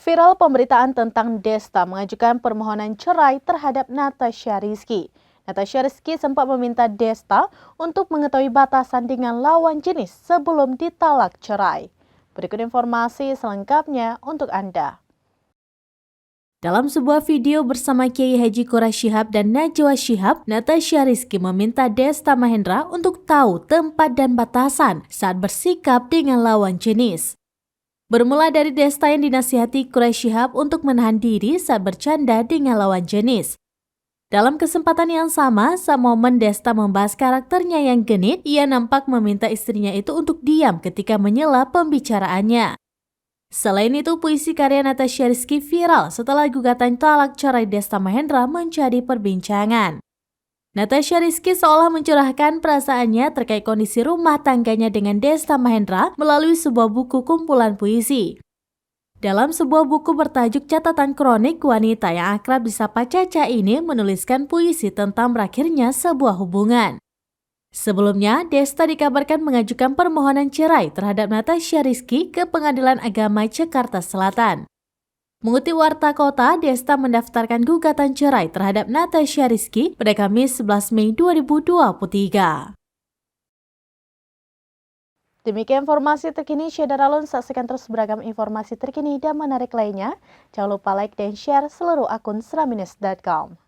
Viral pemberitaan tentang Desta mengajukan permohonan cerai terhadap Natasha Rizky. Natasha Rizky sempat meminta Desta untuk mengetahui batasan dengan lawan jenis sebelum ditalak cerai. Berikut informasi selengkapnya untuk Anda. Dalam sebuah video bersama Kiai Haji Quraisy Shihab dan Najwa Shihab, Natasha Rizky meminta Desta Mahendra untuk tahu tempat dan batasan saat bersikap dengan lawan jenis. Bermula dari Desta yang dinasihati Quraisy Shihab untuk menahan diri saat bercanda dengan lawan jenis. Dalam kesempatan yang sama, saat momen Desta membahas karakternya yang genit, ia nampak meminta istrinya itu untuk diam ketika menyela pembicaraannya. Selain itu, puisi karya Natasha Rizky viral setelah gugatan talak cerai Desta Mahendra menjadi perbincangan. Natasha Rizky seolah mencurahkan perasaannya terkait kondisi rumah tangganya dengan Desta Mahendra melalui sebuah buku kumpulan puisi. Dalam sebuah buku bertajuk Catatan Kronik Wanita yang akrab disapa Caca ini menuliskan puisi tentang berakhirnya sebuah hubungan. Sebelumnya, Desta dikabarkan mengajukan permohonan cerai terhadap Natasha Rizky ke Pengadilan Agama Jakarta Selatan. Mengutip Warta Kota, Desta mendaftarkan gugatan cerai terhadap Natasha Rizky pada Kamis 11 Mei 2023. Demikian informasi terkini, Syederalun. Saksikan terus beragam informasi terkini dan menarik lainnya. Jangan lupa like dan share seluruh akun seraminus.com.